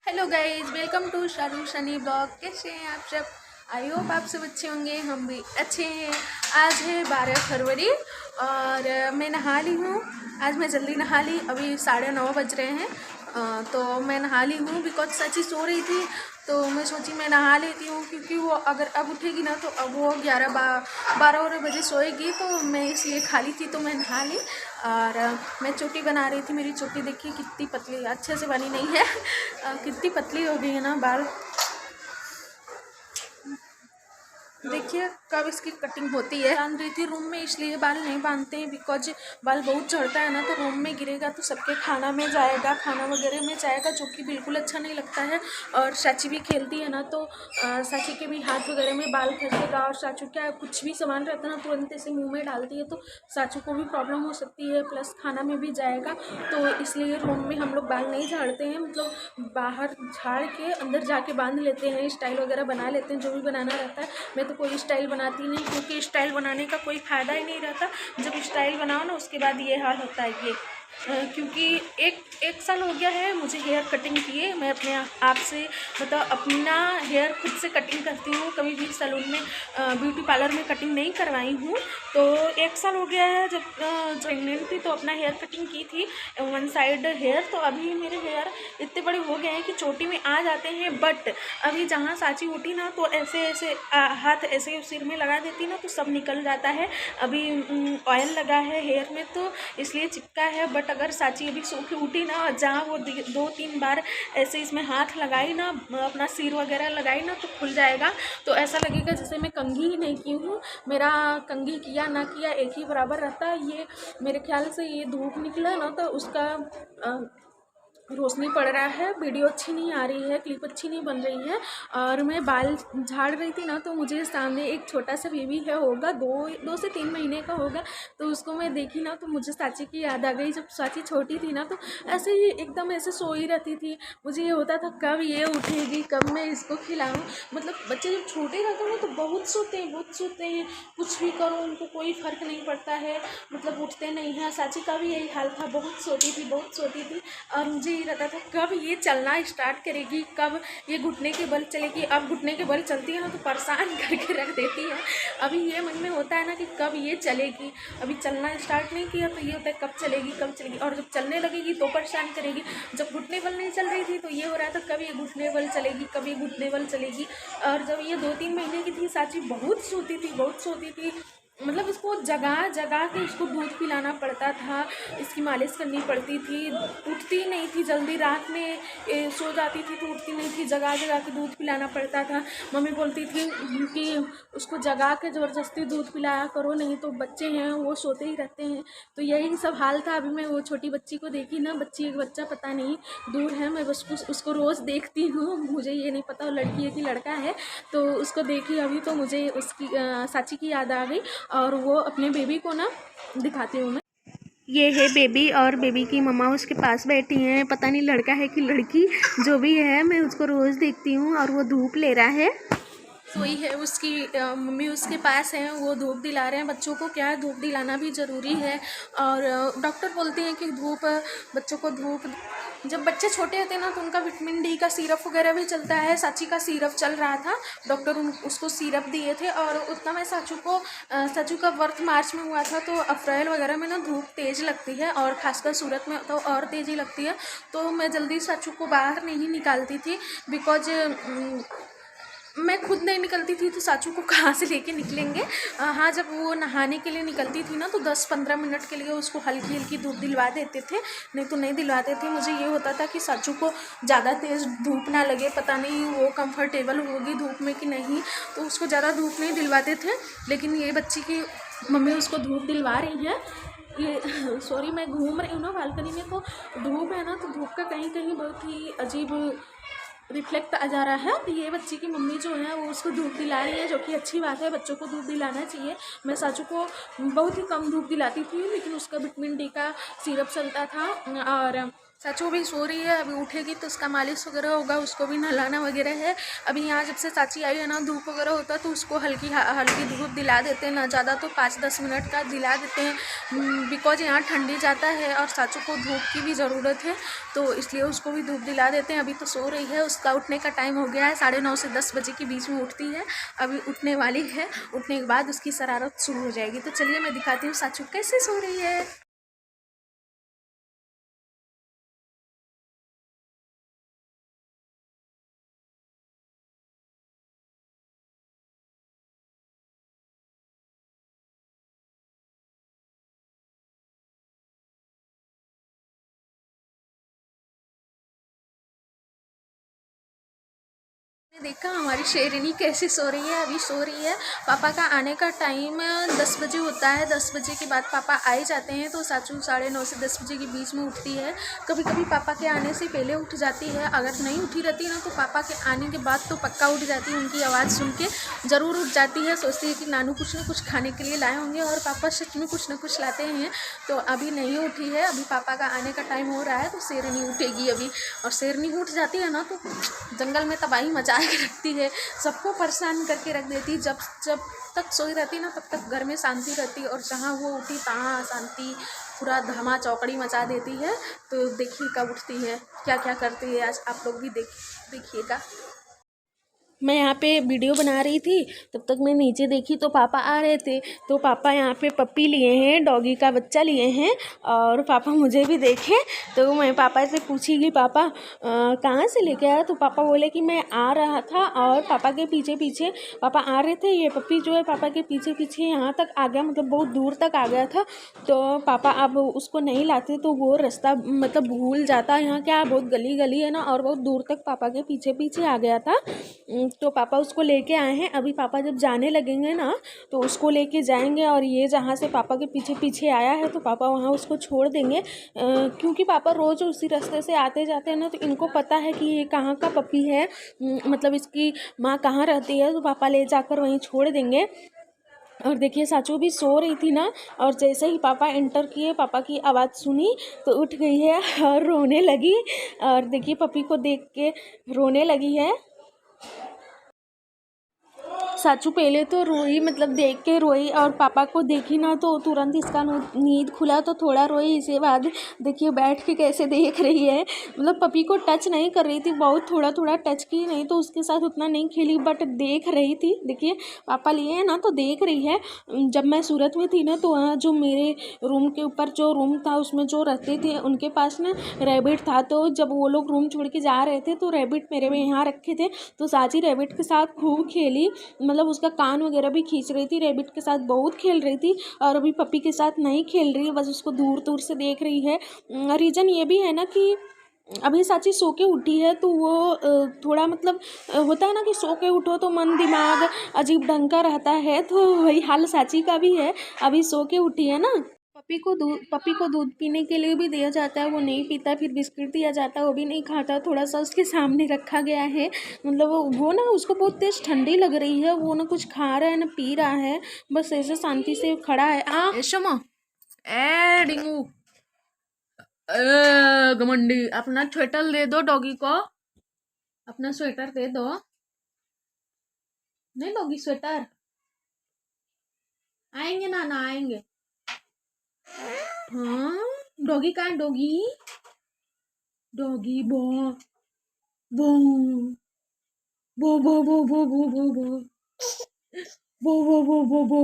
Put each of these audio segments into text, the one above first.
Hello guys, welcome to Sharu Shani blog. कैसे हैं आप सब? आई होप आप सब अच्छे होंगे, हम भी अच्छे हैं। आज है 12 फरवरी और मैं नहा ली हूँ। आज मैं जल्दी नहा ली, अभी 9:30 बज रहे हैं। तो मैं नहा ली हूँ बिकॉज सची सो रही थी, तो मैं सोची मैं नहा लेती हूँ क्योंकि वो अगर अब उठेगी ना तो अब वो 12 बजे सोएगी, तो मैं इसलिए खाली थी तो मैं नहा ली। और मैं चोटी बना रही थी। मेरी चोटी देखिए कितनी पतली, अच्छे से बनी नहीं है कितनी पतली हो गई है ना बाल। देखिए कब इसकी कटिंग होती है। बांध रही थी रूम में, इसलिए बाल नहीं बांधते हैं बिकॉज बाल बहुत झड़ता है ना, तो रूम में गिरेगा तो सबके खाना में जाएगा, खाना वगैरह में जाएगा, जो कि बिल्कुल अच्छा नहीं लगता है। और साची भी खेलती है ना, तो साची के भी हाथ वगैरह में बाल फंसेगा। और साचू क्या कुछ भी सामान रहता है ना तुरंत ऐसे मुँह में डालती है, तो साचू को भी प्रॉब्लम हो सकती है, प्लस खाना में भी जाएगा। तो इसलिए रूम में हम लोग बाल नहीं झाड़ते हैं, मतलब बाहर झाड़ के अंदर जाके बांध लेते हैं, स्टाइल वगैरह बना लेते हैं जो भी बनाना रहता है। मैं तो कोई स्टाइल बनाती नहीं, क्योंकि स्टाइल बनाने का कोई फ़ायदा ही नहीं रहता। जब स्टाइल बनाओ ना उसके बाद ये हाल होता है ये। क्योंकि एक साल हो गया है मुझे हेयर कटिंग किए। मैं अपने आप से मतलब अपना हेयर खुद से कटिंग करती हूँ, कभी भी सैलून में ब्यूटी पार्लर में कटिंग नहीं करवाई हूँ। तो 1 साल हो गया है। जब प्रेगनेंट थी तो अपना हेयर कटिंग की थी, वन साइड हेयर। तो अभी मेरे हेयर इतने बड़े हो गए हैं कि चोटी में आ जाते हैं। बट अभी जहाँ साची उठी ना तो ऐसे ऐसे हाथ ऐसे सिर में लगा देती ना तो सब निकल जाता है। अभी ऑयल लगा है हेयर में तो इसलिए चिपका है। बट अगर साची अभी सो के उठी ना, जहाँ वो 2-3 बार ऐसे इसमें हाथ लगाई ना, अपना सिर वगैरह लगाई ना, तो खुल जाएगा। तो ऐसा लगेगा जैसे मैं कंघी ही नहीं की हूँ। मेरा कंघी किया ना किया एक ही बराबर रहता है। ये मेरे ख्याल से ये धूप निकला ना तो उसका रोशनी पड़ रहा है, वीडियो अच्छी नहीं आ रही है, क्लिप अच्छी नहीं बन रही है। और मैं बाल झाड़ रही थी ना तो मुझे सामने एक छोटा सा बेबी है, होगा 2 से 3 महीने का होगा। तो उसको मैं देखी ना तो मुझे साची की याद आ गई। जब साची छोटी थी ना तो ऐसे ही एकदम ऐसे सोई रहती थी। मुझे ये होता था कब ये उठेगी, कब मैं इसको खिलाऊँ। मतलब बच्चे जब छोटे रहते हैं ना तो बहुत सोते हैं, बहुत सोते हैं। कुछ भी करो उनको कोई फ़र्क नहीं पड़ता है, मतलब उठते नहीं हैं। साची का भी यही हाल था, बहुत सोती थी, बहुत सोती थी। और मुझे ये रहता था कब ये चलना स्टार्ट करेगी, कब ये घुटने के बल चलेगी। अब घुटने के बल चलती है ना तो परेशान करके रख देती है। अभी ये मन में होता है ना कि कब ये चलेगी। अभी चलना स्टार्ट नहीं किया तो ये होता है कब चलेगी कब चलेगी। और जब चलने लगेगी तो परेशान करेगी। जब घुटने बल नहीं चल रही थी तो ये हो रहा था कब ये घुटने बल चलेगी, कब ये घुटने बल चलेगी। और जब ये 2-3 महीने की थी साची बहुत सोती थी, बहुत सोती थी। मतलब इसको जगा जगा के इसको दूध पिलाना पड़ता था, इसकी मालिश करनी पड़ती थी। उठती नहीं थी जल्दी, रात में सो जाती थी तो उठती नहीं थी, जगा जगा के दूध पिलाना पड़ता था। मम्मी बोलती थी कि उसको जगा के ज़बरदस्ती दूध पिलाया करो, नहीं तो बच्चे हैं वो सोते ही रहते हैं। तो यही सब हाल था। अभी मैं वो छोटी बच्ची को देखी ना, एक बच्चा पता नहीं दूर है, मैं बस उसको रोज़ देखती हूँ, मुझे ये नहीं पता वो लड़की है कि लड़का है। तो उसको देखी अभी तो मुझे उसकी साची की याद आ गई। और वो अपने बेबी को ना दिखाती हूँ मैं। ये है बेबी और बेबी की मम्मा उसके पास बैठी हैं, पता नहीं लड़का है कि लड़की, जो भी है मैं उसको रोज़ देखती हूँ। और वो धूप ले रहा है, सोई है, उसकी मम्मी उसके पास है, वो धूप दिला रहे हैं बच्चों को। क्या है, धूप दिलाना भी ज़रूरी है। और डॉक्टर बोलते हैं कि बच्चों को धूप, जब बच्चे छोटे होते हैं ना तो उनका विटामिन डी का सिरप वगैरह भी चलता है। साची का सिरप चल रहा था, डॉक्टर उसको सिरप दिए थे। और उतना मैं साचू का बर्थ मार्च में हुआ था, तो अप्रैल वगैरह में ना धूप तेज़ लगती है, और खासकर सूरत में तो और तेज़ी लगती है। तो मैं जल्दी साचू को बाहर नहीं निकालती थी बिकॉज मैं खुद नहीं निकलती थी तो साचू को कहाँ से लेके निकलेंगे। हाँ, जब वो नहाने के लिए निकलती थी ना तो 10-15 मिनट के लिए उसको हल्की हल्की धूप दिलवा देते थे, नहीं तो नहीं दिलवाते थे। मुझे ये होता था कि साचू को ज़्यादा तेज़ धूप ना लगे, पता नहीं वो कंफर्टेबल होगी धूप में कि नहीं, तो उसको ज़्यादा धूप नहीं दिलवाते थे। लेकिन ये बच्ची की मम्मी उसको धूप दिलवा रही हैं। ये सॉरी, मैं घूम रही हूँ ना बालकनी में, तो धूप है ना, तो धूप का कहीं कहीं बहुत ही अजीब रिफ्लेक्ट आ जा रहा है। तो ये बच्ची की मम्मी जो है वो उसको धूप दिला रही है, जो कि अच्छी बात है, बच्चों को धूप दिलाना चाहिए। मैं साचू को बहुत ही कम धूप दिलाती थी, लेकिन उसका विटामिन डी का सिरप चलता था। और चाचू भी सो रही है, अभी उठेगी तो उसका मालिश वगैरह होगा, उसको भी नहलाना वगैरह है। अभी यहाँ जब से चाची आई है ना, धूप वगैरह होता है तो उसको हल्की हल्की धूप दिला देते हैं, ना ज़्यादा तो 5-10 मिनट का दिला देते हैं, बिकॉज यहाँ ठंडी जाता है और चाचू को धूप की भी ज़रूरत है, तो इसलिए उसको भी धूप दिला देते हैं। अभी तो सो रही है, उसका उठने का टाइम हो गया है, 9:30 से 10 बजे के बीच में उठती है, अभी उठने वाली है। उठने के बाद उसकी शरारत शुरू हो जाएगी। तो चलिए मैं दिखाती हूँ चाचू कैसे सो रही है। देखा हमारी शेरनी कैसे सो रही है, अभी सो रही है। पापा का आने का टाइम 10 बजे होता है, 10 बजे के बाद पापा आए जाते हैं, तो चाचू 9:30 से 10 बजे के बीच में उठती है। कभी कभी पापा के आने से पहले उठ जाती है, अगर नहीं उठी रहती ना तो पापा के आने के बाद तो पक्का उठ जाती है। उनकी आवाज़ सुन के ज़रूर उठ जाती है, सोचती है कि नानू कुछ ना कुछ खाने के लिए लाए होंगे, और पापा सच में कुछ ना कुछ लाते हैं। तो अभी नहीं उठी है, अभी पापा का आने का टाइम हो रहा है, तो शेरनी उठेगी अभी। और शेरनी उठ जाती है ना तो जंगल में तबाही मचा के रखती है, सबको परेशान करके रख देती है। जब जब तक सोई रहती ना तब तक घर में शांति रहती, और जहाँ वो उठी तहाँ अशांति, पूरा धमा चौकड़ी मचा देती है। तो देखिए कब उठती है, क्या क्या करती है, आज आप लोग भी देखिएगा। मैं यहाँ पे वीडियो बना रही थी, तब तक मैं नीचे देखी तो पापा आ रहे थे। तो पापा यहाँ पे पप्पी लिए हैं, डॉगी का बच्चा लिए हैं, और पापा मुझे भी देखे। तो मैं पापा से पूछी कि पापा कहाँ से लेके आया, तो पापा बोले कि मैं आ रहा था और पापा के पीछे पीछे पापा आ रहे थे। ये पप्पी जो है पापा के पीछे पीछे यहाँ तक आ गया, मतलब बहुत दूर तक आ गया था। तो पापा अब उसको नहीं लाते तो वो रास्ता मतलब भूल जाता। यहाँ क्या बहुत गली गली है ना, और बहुत दूर तक पापा के पीछे पीछे आ गया था। तो पापा उसको लेके आए हैं। अभी पापा जब जाने लगेंगे ना तो उसको लेके जाएंगे, और ये जहाँ से पापा के पीछे पीछे आया है तो पापा वहाँ उसको छोड़ देंगे, क्योंकि पापा रोज़ उसी रास्ते से आते जाते हैं ना, तो इनको पता है कि ये कहाँ का पपी है, मतलब इसकी माँ कहाँ रहती है, तो पापा ले जाकर वहीं छोड़ देंगे। और देखिए साचू भी सो रही थी ना, और जैसे ही पापा एंटर किए, पापा की आवाज़ सुनी तो उठ गई है और रोने लगी। और देखिए पपी को देख के रोने लगी है। साचू पहले तो रोई, मतलब देख के रोई, और पापा को देखी ना तो तुरंत इसका नींद खुला तो थोड़ा रोई। इसके बाद देखिए बैठ के कैसे देख रही है, मतलब पपी को टच नहीं कर रही थी, बहुत थोड़ा थोड़ा टच की, नहीं तो उसके साथ उतना नहीं खेली, बट देख रही थी। देखिए पापा लिए हैं ना तो देख रही है। जब मैं सूरत में थी ना तो वहाँ जो मेरे रूम के ऊपर जो रूम था उसमें जो रहते थे उनके पास ना रैबिट था, तो जब वो लोग रूम छोड़ के जा रहे थे तो रैबिट मेरे में यहाँ रखे थे, तो साची रैबिट के साथ खूब खेली, मतलब उसका कान वगैरह भी खींच रही थी, रैबिट के साथ बहुत खेल रही थी। और अभी पपी के साथ नहीं खेल रही है, बस उसको दूर दूर से देख रही है। रीज़न ये भी है ना कि अभी साची सो के उठी है, तो वो थोड़ा मतलब होता है ना कि सो के उठो तो मन दिमाग अजीब ढंग का रहता है, तो वही हाल साची का भी है, अभी सो के उठी है ना। पपी को दूध पीने के लिए भी दिया जाता है, वो नहीं पीता, फिर बिस्किट दिया जाता है, वो भी नहीं खाता, थोड़ा सा उसके सामने रखा गया है। मतलब वो ना उसको बहुत तेज ठंडी लग रही है, वो ना कुछ खा रहा है ना पी रहा है, बस ऐसे शांति से खड़ा है। शमा ए डिंगू, घमंडी, अपना स्वेटर दे दो डॉगी को, अपना स्वेटर दे दो। नहीं डॉगी स्वेटर, आएंगे ना ना आएंगे। हाँ डॉगी कहाँ है, डॉगी डॉगी बो बो बो बो बो बो बो बो बो बो बो बो बो बो।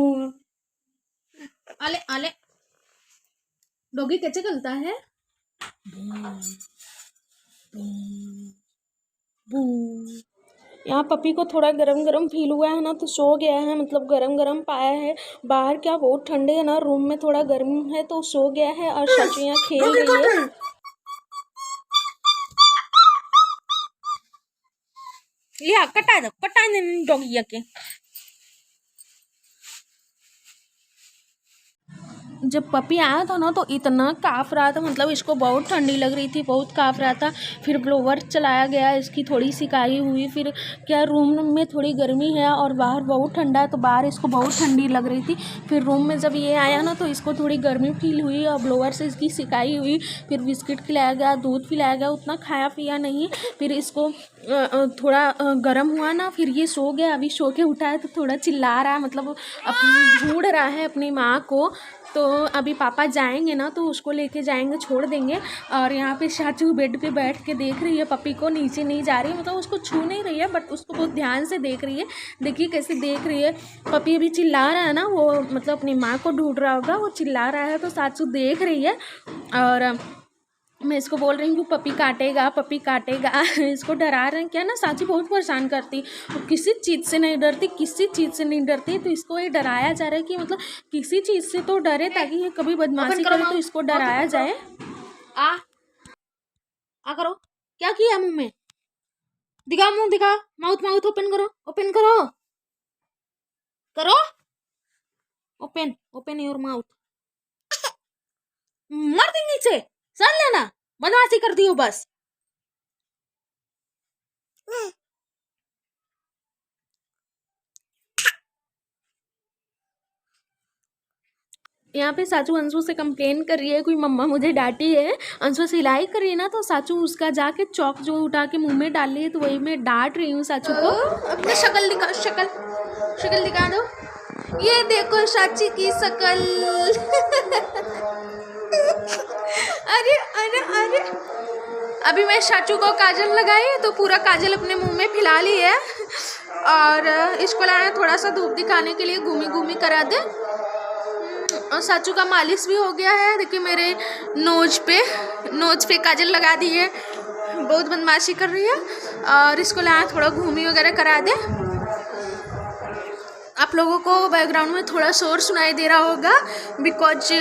आले आले, डॉगी कैसे चलता है, यहाँ पपी को थोड़ा गरम गरम फील हुआ है ना तो सो गया है, मतलब गरम गरम पाया है। बाहर क्या बहुत ठंडे है ना, रूम में थोड़ा गर्म है तो सो गया है, और चाचू यहाँ खेल रही है। लिया कटा दो, कटा दे डॉगी के। जब पपी आया था ना तो इतना काँप रहा था, मतलब इसको बहुत ठंडी लग रही थी, बहुत काँप रहा था। फिर ब्लोवर चलाया गया, इसकी थोड़ी सिकाई हुई। फिर क्या रूम में थोड़ी गर्मी है और बाहर बहुत ठंडा है, तो बाहर इसको बहुत ठंडी लग रही थी। फिर रूम में जब ये आया ना तो इसको थोड़ी गर्मी फील हुई और ब्लोवर से इसकी सिकाई हुई। फिर बिस्किट खिलाया गया, दूध पिलाया गया, उतना खाया पिया नहीं। फिर इसको थोड़ा गर्म हुआ ना, फिर ये सो गया। अभी सो के उठा है तो थोड़ा चिल्ला रहा है, मतलब अपनी ढूंढ रहा है अपनी माँ को। तो अभी पापा जाएंगे ना तो उसको लेके जाएंगे, छोड़ देंगे। और यहाँ पे चाचू बेड पे बैठ के देख रही है पपी को, नीचे नहीं जा रही है, मतलब उसको छू नहीं रही है बट उसको बहुत ध्यान से देख रही है। देखिए कैसे देख रही है। पपी अभी चिल्ला रहा है ना, वो मतलब अपनी माँ को ढूंढ रहा होगा, वो चिल्ला रहा है तो चाचू देख रही है। और मैं इसको बोल रही हूँ पपी काटेगा, पपी काटेगा। इसको डरा रहे हैं क्या ना, साची बहुत परेशान करती, वो किसी चीज़ से नहीं डरती, किसी चीज़ से नहीं डरती। तो इसको ये डराया जा रहा है कि मतलब किसी चीज़ से तो डरे, ताकि ये कभी बदमाशी करे तो इसको डराया जाए। आ करो, क्या किया मुंह में, दिखा मुंह दिखा, माउथ माउथ ओपन करो, ओपन करो, करो ओपन, ओपन योर माउथ। मर देंगे नीचे, सुन लेना, बदमाशी करती हो बस। यहाँ पे साचू अंशु से कंप्लेन कर रही है, कोई मम्मा मुझे डांटी है। अंशु सिलाई कर रही है ना, तो साचू उसका जाके चौक जो उठा के मुंह में डाल रही है, तो वही मैं डांट रही हूँ साचू को। अपनी शक्ल दिखा, शक्ल दिखा दो, ये देखो साची की शक्ल। अरे अरे अरे, अभी मैं साचू को काजल लगाई तो पूरा काजल अपने मुंह में फैला ली है। और इसको लाया थोड़ा सा धूप दिखाने के लिए, घूमी घूमी करा दे। और साचू का मालिश भी हो गया है। देखिए मेरे नोज पे काजल लगा दी है, बहुत बदमाशी कर रही है। और इसको लाया थोड़ा घूमी वगैरह करा दे। आप लोगों को बैकग्राउंड में थोड़ा शोर सुनाई दे रहा होगा, बिकॉज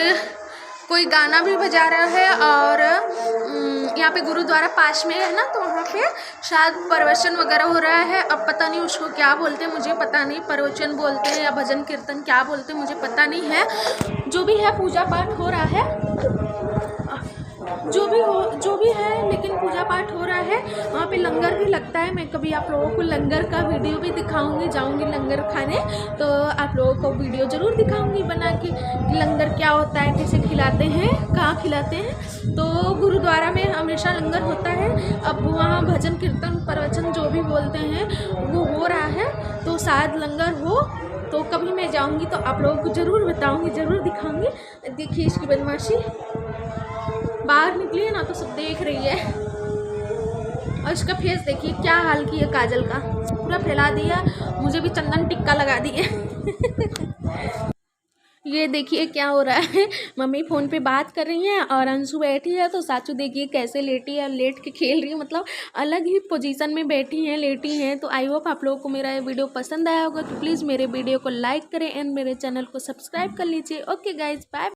कोई गाना भी बजा रहा है। और यहाँ पे गुरुद्वारा पास में है ना, तो वहाँ पे शायद प्रवचन वगैरह हो रहा है। अब पता नहीं उसको क्या बोलते हैं, मुझे पता नहीं, प्रवचन बोलते हैं या भजन कीर्तन क्या बोलते हैं मुझे पता नहीं है। जो भी है पूजा पाठ हो रहा है, जो भी है, लेकिन पूजा पाठ हो रहा है। वहाँ पे लंगर भी लगता है। मैं कभी आप लोगों को लंगर का वीडियो भी दिखाऊंगी, जाऊंगी लंगर खाने तो आप लोगों को वीडियो ज़रूर दिखाऊंगी बना के, लंगर क्या होता है, कैसे खिलाते हैं, कहाँ खिलाते हैं। तो गुरुद्वारा में हमेशा लंगर होता है। अब वहाँ भजन कीर्तन प्रवचन जो भी बोलते हैं वो हो रहा है, तो शायद लंगर हो। तो कभी मैं जाऊंगी तो आप लोगों को ज़रूर बताऊंगी, ज़रूर दिखाऊंगी। देखिए इसकी बदमाशी, बाहर निकली है ना तो सब देख रही है। और इसका फेस देखिए क्या हाल किया, काजल का पूरा फैला दिया, मुझे भी चंदन टिक्का लगा दिए। ये देखिए क्या हो रहा है, मम्मी फ़ोन पे बात कर रही हैं और अंशु बैठी है, तो साचू देखिए कैसे लेटी है, लेट के खेल रही है, मतलब अलग ही पोजीशन में बैठी हैं, लेटी हैं। तो आई होप आप लोगों को मेरा ये वीडियो पसंद आया होगा, तो प्लीज़ मेरे वीडियो को लाइक करें एंड मेरे चैनल को सब्सक्राइब कर लीजिए। Okay guys, bye.